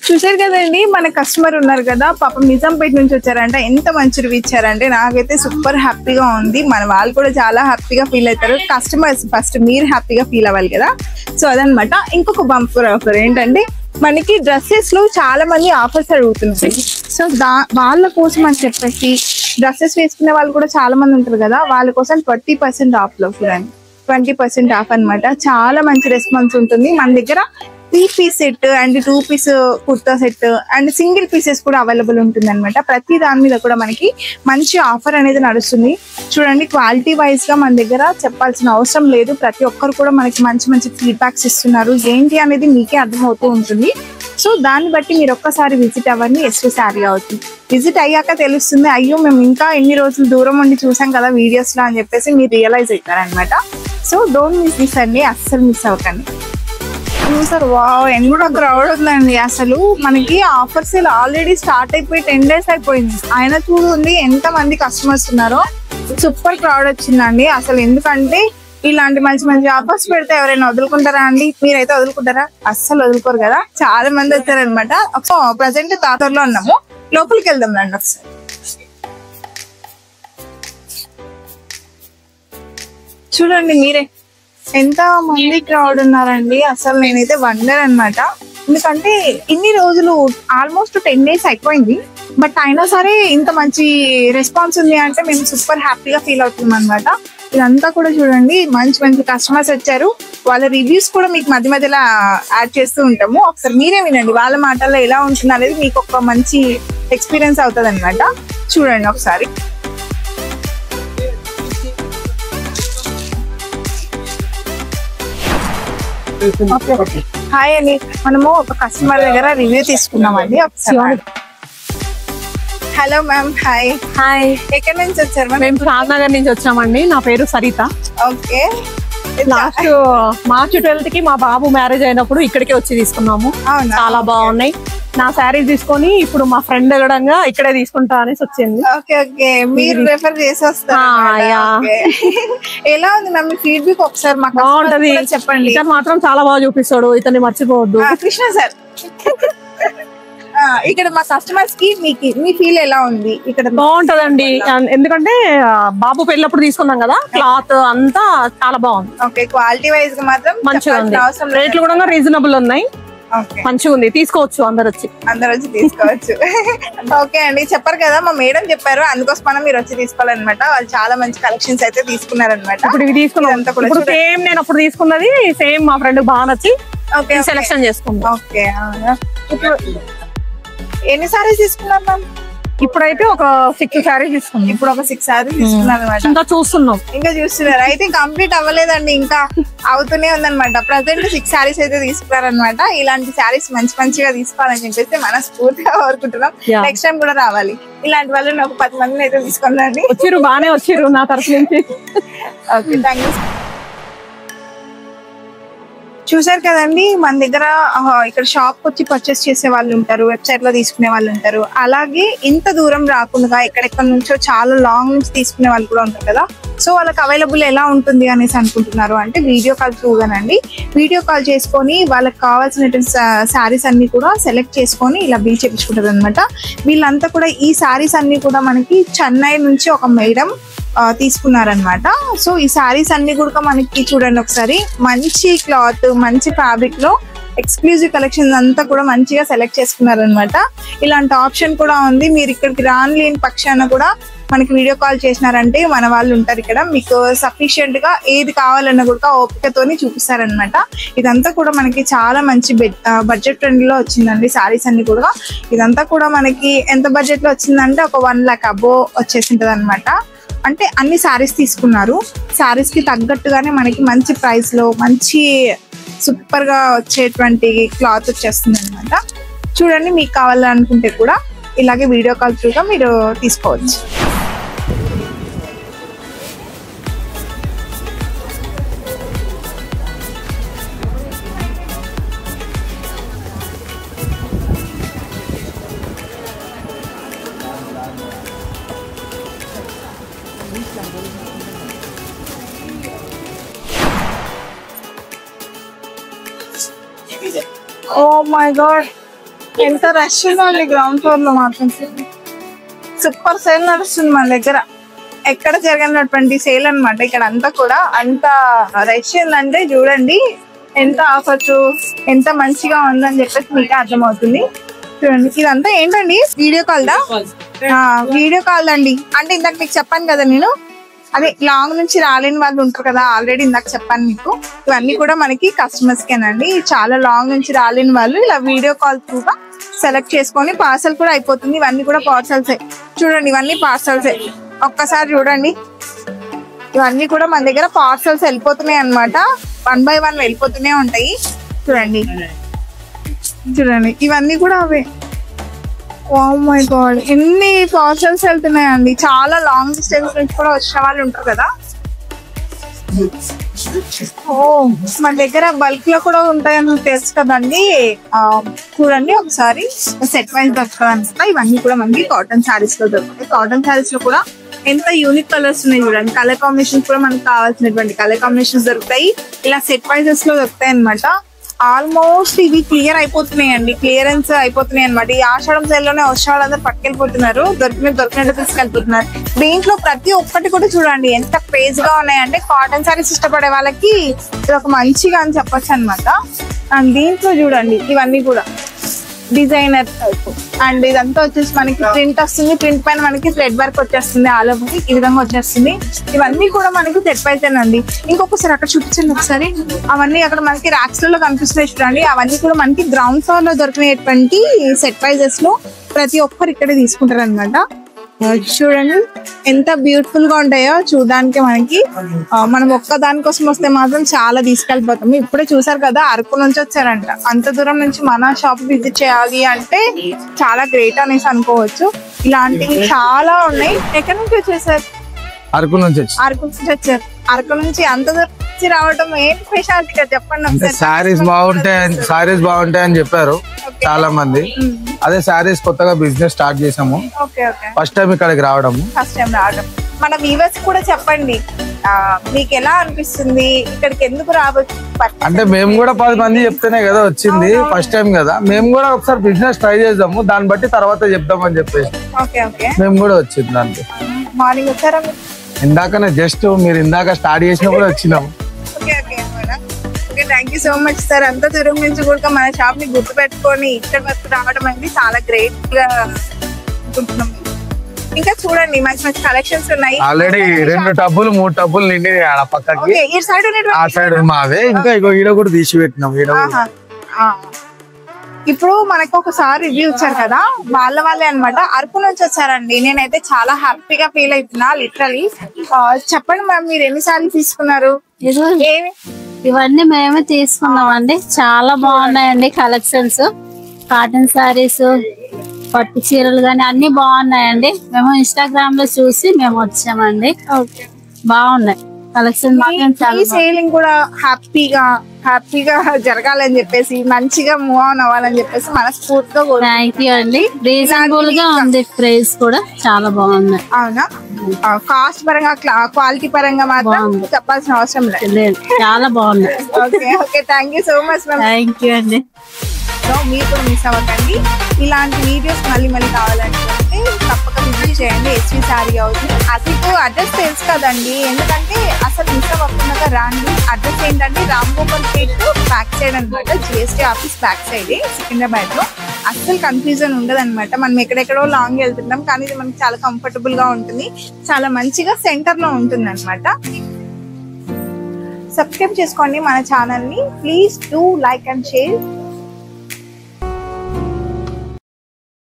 చూసారు కదండి, మన కస్టమర్ ఉన్నారు కదా, పాపం నిజాంపేట నుంచి వచ్చారంట. ఎంత మంచి రివ్యూ ఇచ్చారంటే నాకైతే సూపర్ హ్యాపీగా ఉంది. మన వాళ్ళు కూడా చాలా హ్యాపీగా ఫీల్ అవుతారు. కస్టమర్స్ ఫస్ట్ మీరు హ్యాపీగా ఫీల్ అవ్వాలి కదా. సో అదనమాట. ఇంకొక బంపర్ ఆఫర్ ఏంటంటే, మనకి డ్రెస్సెస్ లో చాలా మంది ఆఫర్స్ అడుగుతున్నారు. సో వాళ్ళ కోసం అని చెప్పేసి డ్రెస్సెస్ వేసుకునే వాళ్ళు కూడా చాలా మంది ఉంటారు కదా, వాళ్ళ కోసం 20% ఆఫ్ లో చూడండి. 20% ఆఫ్ అనమాట. చాలా మంచి రెస్పాన్స్ ఉంటుంది. మన దగ్గర 3 piece set and 2 piece kurta set and single pieces కూడా అవైలబుల్ ఉంటుంది అనమాట. ప్రతి దాని మీద కూడా మనకి మంచి ఆఫర్ అనేది నడుస్తుంది. చూడండి, క్వాలిటీ వైజ్ గా మన దగ్గర చెప్పాల్సిన అవసరం లేదు. ప్రతి ఒక్కరు కూడా మనకి మంచి మంచి ఫీడ్బ్యాక్స్ ఇస్తున్నారు. ఏంటి అనేది మీకే అర్థమవుతూ ఉంటుంది. సో దాన్ని బట్టి మీరు ఒక్కసారి విజిట్ అవ్వండి. ఎస్వి శారీ అవుతుంది. విజిట్ అయ్యాక తెలుస్తుంది, అయ్యో మేము ఇంకా ఎన్ని రోజులు దూరం ఉండి చూసాం కదా వీడియోస్ లో అని చెప్పేసి మీరు రియలైజ్ అవుతారనమాట. సో డోంట్ మిస్ దిస్ అండి, అస్సలు మిస్ అవ్వకండి. చూసారు, వావ్ ఎంత కూడా క్రౌడ్ ఉందండి. అసలు మనకి ఆఫర్స్ ఆల్రెడీ స్టార్ట్ అయిపోయి 10 days అయిపోయింది. ఆయన చూడండి ఎంత మంది కస్టమర్స్ ఉన్నారో. సూపర్ క్రౌడ్ వచ్చిందండి. అసలు ఎందుకంటే ఇలాంటి మంచి మంచి ఆఫర్స్ పెడితే ఎవరైనా వదులుకుంటారా అండి? మీరైతే వదులుకుంటారా? అస్సలు వదులుకోరు కదా. చాలా మంది వచ్చారనమాట. ప్రజెంట్ తాతూరులో ఉన్నాము. లోపలికి వెళ్దాం రండి ఒకసారి. చూడండి మీరే ఎంత మంది క్రౌడ్ ఉన్నారండి. అసలు నేనైతే వండర్ అనమాట. ఎందుకంటే ఇన్ని రోజులు ఆల్మోస్ట్ 10 days అయిపోయింది. బట్ అయినా సరే ఇంత మంచి రెస్పాన్స్ ఉంది అంటే మేము సూపర్ హ్యాపీగా ఫీల్ అవుతున్నాం అనమాట. ఇదంతా కూడా చూడండి, మంచి మంచి కస్టమర్స్ వచ్చారు. వాళ్ళ రివ్యూస్ కూడా మీకు మధ్య మధ్యలో యాడ్ చేస్తూ ఉంటాము. ఒకసారి మీరే వినండి వాళ్ళ మాటల్లో ఎలా ఉంటుంది అనేది. మీకు ఒక మంచి ఎక్స్పీరియన్స్ అవుతుంది అనమాట. చూడండి ఒకసారి. హాయ్ అండి, మనము ఒక కస్టమర్ దగ్గర రివ్యూ తీసుకున్నామండి. ఒకసారి. Hello ma'am. హాయ్. హాయ్. ఎక్కడి నుంచి వచ్చారు? మేము షాద్నగర్ నుంచి వచ్చామండి. నా పేరు Saritha. Okay. Last March 12th కి మా బాబు మ్యారేజ్ అయినప్పుడు ఇక్కడికి వచ్చి తీసుకున్నాము. చాలా బాగున్నాయి. నా శారీస్ తీసుకొని ఇప్పుడు మా ఫ్రెండ్ ఎగడంగా ఇక్కడే తీసుకుంటా అనేసి వచ్చింది. ఓకే ఓకే, మీరు రెఫర్ చేసి వస్తారు. ఎలా ఉంది మ్యామ్ మీ ఫీడ్బ్యాక్? ఒకసారి మాకు బాగుంటది చెప్పండి. ఇతను మాత్రం చాలా బాగా చూపిస్తాడు, ఇతన్ని మర్చిపోవద్దు. కృష్ణ సార్, ఇక్కడ మా కస్టమర్స్ కి మీ ఫీల్ ఎలా ఉంది? ఇక్కడ బాగుంటదండి. ఎందుకంటే బాబు పెళ్ళప్పుడు తీసుకున్నాం కదా, క్లాత్ అంతా చాలా బాగుంది. ఓకే, క్వాలిటీ వైజ్ గా మాత్రం మంచిగా ఉంది. రేట్లు కూడా రీజనబుల్ ఉన్నాయి. మంచిగా ఉంది. తీసుకోవచ్చు, అందరు వచ్చి తీసుకోవచ్చు. ఓకే అండి, చెప్పారు కదా మా మేడం చెప్పారు, అందుకోసం మీరు వచ్చి తీసుకోవాలన్నమాట. వాళ్ళు చాలా మంచి కలెక్షన్స్ అయితే తీసుకున్నారనమాట. ఇప్పుడు ఇవి తీసుకున్నాం. ఇప్పుడు సేమ్ నేను అప్పుడు తీసుకున్నది సేమ్ మా ఫ్రెండ్ బాగా నచ్చి సెలెక్షన్ చేసుకున్నాం. ఓకే, ఇప్పుడు ఎన్ని సారీస్ తీసుకున్నారు మ్యామ్? ఇప్పుడైతే ఒక 6 సారీస్ తీసుకున్నాం. ఇప్పుడు ఒక 6 సారీస్ తీసుకున్నారు అనమాట. ఇంకా చూస్తున్నారు. అయితే కంప్లీట్ అవ్వలేదండి, ఇంకా అవుతూనే ఉందన్నమాట. ప్రజెంట్ 6 సారీస్ అయితే తీసుకున్నారనమాట. ఇలాంటి సారీస్ మంచి మంచిగా తీసుకోవాలని చెప్పేసి మనస్ఫూర్తిగా కోరుకుంటున్నాం. నెక్స్ట్ టైం కూడా రావాలి. ఇలాంటి వాళ్ళని ఒక 10 మందిని అయితే తీసుకున్నాండి. వచ్చారు, బాగానే వచ్చారు నా తరఫు నుంచి. Okay, thank you. చూసారు కదండి, మన దగ్గర ఇక్కడ షాప్ వచ్చి పర్చేస్ చేసే వాళ్ళు ఉంటారు, వెబ్సైట్ లో తీసుకునే వాళ్ళు ఉంటారు. అలాగే ఇంత దూరం రాకుండా ఎక్కడెక్కడ నుంచో చాలా లాంగ్ నుంచి తీసుకునే వాళ్ళు కూడా ఉంటారు కదా. సో వాళ్ళకి అవైలబుల్ ఎలా ఉంటుంది అనేసి అనుకుంటున్నారు అంటే, వీడియో కాల్ త్రూగానండి. వీడియో కాల్ చేసుకొని వాళ్ళకి కావాల్సిన శారీస్ అన్ని కూడా సెలెక్ట్ చేసుకొని ఇలా బిల్ చేయించుకుంటారు అనమాట. వీళ్ళంతా కూడా ఈ శారీస్ అన్ని కూడా మనకి చెన్నై నుంచి ఒక మేడం తీసుకున్నారనమాట. సో ఈ శారీస్ అన్ని కూడా మనకి చూడండి ఒకసారి, మంచి క్లాత్, మంచి ఫ్యాబ్రిక్ లో ఎక్స్క్లూజివ్ కలెక్షన్ అంతా కూడా మంచిగా సెలెక్ట్ చేసుకున్నారనమాట. ఇలాంటి ఆప్షన్ కూడా ఉంది. మీరు ఇక్కడికి రాలేని పక్షాన కూడా మనకి వీడియో కాల్ చేసినారంటే మన వాళ్ళు ఉంటారు ఇక్కడ. మీకు సఫిషియెంట్ గా ఏది కావాలన్నా కూడా ఓపికతోని చూపిస్తారనమాట. ఇదంతా కూడా మనకి చాలా మంచి బడ్జెట్ ఫ్రెండ్ లో వచ్చిందండి శారీస్ అన్ని కూడా. ఇదంతా కూడా మనకి ఎంత బడ్జెట్ లో వచ్చిందంటే ఒక 1 lakh అబో వచ్చేసింటది అనమాట. అంటే అన్ని శారీస్ తీసుకున్నారు. శారీస్ కి తగ్గట్టుగానే మనకి మంచి ప్రైస్ లో మంచి సూపర్ గా వచ్చేటువంటి క్లాత్ వచ్చేస్తుంది అనమాట. చూడండి, మీకు కావాలనుకుంటే కూడా ఇలాగే వీడియో కాల్ త్రూగా మీరు తీసుకోవచ్చు. ఓ మై గాడ్, ఎంత రష్ ఉందండి గ్రౌండ్ ఫ్లోర్ లో మాత్రం. సూపర్ సేల్ నడుస్తుంది మన దగ్గర, ఎక్కడ జరగనటువంటి సేల్ అన్నమాట. ఇక్కడ అంతా కూడా అంత రష్ ఉందంటే చూడండి ఎంత ఆఫర్స్, ఎంత మంచిగా ఉందని చెప్పేసి మీకు అర్థమవుతుంది. చూడండి ఇదంతా ఏంటండి, వీడియో కాల్ దా? వీడియో కాల్ అండి. అంటే ఇందాక మీకు చెప్పాను కదా నేను, అదే లాంగ్ నుంచి రాలేని వాళ్ళు ఉంటారు కదా, ఆల్రెడీ ఇందాక చెప్పాను మీకు. ఇవన్నీ కూడా మనకి కస్టమర్స్ కేనండి. చాలా లాంగ్ నుంచి రాలేని వాళ్ళు ఇలా వీడియో కాల్ త్రూగా సెలెక్ట్ చేసుకొని, పార్సల్ కూడా అయిపోతుంది. ఇవన్నీ కూడా పార్సల్సే. చూడండి ఇవన్నీ పార్సల్సే, ఒక్కసారి చూడండి. ఇవన్నీ కూడా మన దగ్గర పార్సల్స్ వెళ్ళిపోతున్నాయి అన్నమాట. 1 by 1 వెళ్ళిపోతూనే ఉంటాయి. చూడండి చూడండి ఇవన్నీ కూడా అవే. ఓ మై గాడ్, ఎన్ని పార్సల్స్ వెళ్తున్నాయండి. చాలా లాంగ్ డిస్టెన్స్ నుంచి కూడా వచ్చిన వాళ్ళు ఉంటారు కదా. ఓ మన దగ్గర బల్క్ లో కూడా ఉంటాయని తెలుసు కదండి. చూడండి ఒకసారి సెట్ వైజ్ దొరకడానికి ఇవన్నీ కూడా మనకి కాటన్ శారీస్ లో దొరుకుతాయి. కాటన్ శారీస్ లో కూడా ఎంత యూనిక్ కలర్స్ ఉన్నాయి చూడండి. కలర్ కాంబినేషన్స్ కూడా మనకు కావాల్సినటువంటి కలర్ కాంబినేషన్స్ దొరుకుతాయి. ఇలా సెట్ వైజెస్ లో దొరుకుతాయి అనమాట. ఆల్మోస్ట్ ఇవి క్లియర్ అయిపోతున్నాయండి, క్లియరెన్స్ అయిపోతున్నాయి అనమాట. ఈ ఆషాఢం సేల్ లోనే వచ్చే వాళ్ళందరూ పట్టుకెళ్ళిపోతున్నారు, దొరికినట్టు తీసుకెళ్ళిపోతున్నారు. దీంట్లో ప్రతి ఒక్కటి కూడా చూడండి ఎంత క్రేజ్ గా ఉన్నాయంటే, కాటన్ సారీస్ ఇష్టపడే వాళ్ళకి ఇది ఒక మంచిగా అని చెప్పొచ్చు అనమాట. అండ్ దీంట్లో చూడండి ఇవన్నీ కూడా డిజైనర్ టైప్. అండ్ ఇదంతా వచ్చేసి మనకి ప్రింట్ వస్తుంది, ప్రింట్ పైన మనకి థ్రెడ్ వర్క్ వచ్చేస్తుంది, ఆల్ ఓవర్ ఈ విధంగా వచ్చేస్తుంది. ఇవన్నీ కూడా మనకి సెట్ అయితేనండి. ఇంకొకసారి అక్కడ చూపించండి ఒకసారి. అవన్నీ అక్కడ మనకి ర్యాక్స్ లో కనిపిస్తున్నాయి చూడండి. అవన్నీ కూడా మనకి గ్రౌండ్ ఫ్లోర్ లో దొరికినటువంటి సెట్ ప్రైజెస్ లో ప్రతి ఒక్కరు ఇక్కడే తీసుకుంటారు అనమాట. చూడండి ఎంత బ్యూటిఫుల్ గా ఉంటాయో చూడడానికి. మనకి మనం ఒక్క దానికోసం వస్తే మాత్రం చాలా తీసుకెళ్ళిపోతాము. ఇప్పుడే చూసారు కదా, అరకు నుంచి వచ్చారంట. అంత దూరం నుంచి మన షాప్ విజిట్ చేయాలి అంటే చాలా గ్రేట్ అనేసి అనుకోవచ్చు. ఇలాంటివి చాలా ఉన్నాయి. ఎక్కడి నుంచి వచ్చేసారు? అరకు నుంచి. అరకు నుంచి వచ్చారు. అరకు నుంచి అంత దూరం నుంచి రావడం ఏంటి స్పెషాలిటీ చెప్పండి. సారీస్ బాగుంటాయి అని చెప్పారు చాలా మంది. అదే సారీస్ కొత్తగా బిజినెస్ స్టార్ట్ చేసాము, ఫస్ట్ టైం ఇక్కడికి రావడం. మన వ్యూవర్స్ కూడా చెప్పండి, మీకు ఎలా అనిపిస్తుంది, ఇక్కడికి ఎందుకు రావచ్చు? అంటే మేము కూడా 10 మంది చెప్తేనే కదా వచ్చింది, ఫస్ట్ టైం కదా. మేము కూడా ఒకసారి బిజినెస్ ట్రై చేద్దాము, దాన్ని బట్టి తర్వాత చెప్దామని చెప్పేసి మేము కూడా వచ్చింది. దానికి మార్నింగ్ వచ్చారా? ఇందాకనే జస్ట్ మీరు ఇందాక స్టార్ట్ చేసినప్పుడు వచ్చినాము. Thank you so much sir. అంత దూరం నుంచి కూడా మన షాప్ ని గుర్తు పెట్టుకొని ఇక్కడ వరకు రావడం అనేది చాలా గ్రేట్ గా అనుకుంటున్నాం. ఇంకా చూడండి మంచి మంచి కలెక్షన్స్ ఉన్నాయి. ఆల్రెడీ 2 టబ్బులు 3 టబ్బులు నిండి పక్కకి ఆ సైడ్ మావే. ఇంకా ఈడ కూడా తీసి పెట్టినాం. ఇప్పుడు మనకు ఒకసారి రివ్యూ ఇచ్చారు కదా, వాళ్ళే అన్నమాట. అరకు నుంచి వచ్చారండి. నేనైతే చాలా హ్యాపీగా ఫీల్ అవుతున్నా లిటరలీ. చెప్పండి మ్యామ్, మీరు ఎన్నిసార్లు తీసుకున్నారు? ఇవన్నీ మేమే తీసుకున్నామండి. చాలా బాగున్నాయండి కలెక్షన్స్. కాటన్ సారీస్, పట్టు చీరలు గానీ అన్ని బాగున్నాయండి. మేము ఇన్స్టాగ్రామ్ లో చూసి మేము వచ్చామండి. బాగున్నాయి కలెక్షన్. సేలింగ్ కూడా హ్యాపీగా జరగాలని చెప్పేసి, మంచిగా మూవ్ ఆన్ అవ్వాలని చెప్పేసి మనస్ఫూర్తిగా. థ్యాంక్ యూ అండి. రీజనబుల్ గా ఉంది, ప్రైస్ కూడా చాలా బాగుంది. అవునా? కాస్ట్ పరంగా, క్వాలిటీ పరంగా మాత్రం చెప్పాల్సిన అవసరం లేదు, చాలా బాగుంది. Okay thank you so much ma'am. Thank you అండి. సో మీరు కూడా మిస్ అవ్వకండి. ఇలాంటి వీడియోస్ మళ్ళీ కావాలంటే తప్పక విజిట్ చేయండి. ఎస్వి శారీ హౌస్. అసలు అడ్రస్ తెలుసు కదండి, ఎందుకంటే అసలు మిస్ అవ్వకుండా రాండి. అడ్రస్ ఏంటంటే రామ్గోపాల్ పేట్ బ్యాక్ సైడ్ అనమాట, GST office back side Secunderabad లో. అస్సలు కన్ఫ్యూజన్ ఉండదు అనమాట. మనం ఎక్కడెక్కడో లాంగ్ వెళ్తున్నాం, కానీ ఇది మనకి చాలా కంఫర్టబుల్ గా ఉంటుంది, చాలా మంచిగా సెంటర్ లో ఉంటుంది అనమాట. సబ్స్క్రైబ్ చేసుకోండి మన ఛానల్ ని. Please do like and share.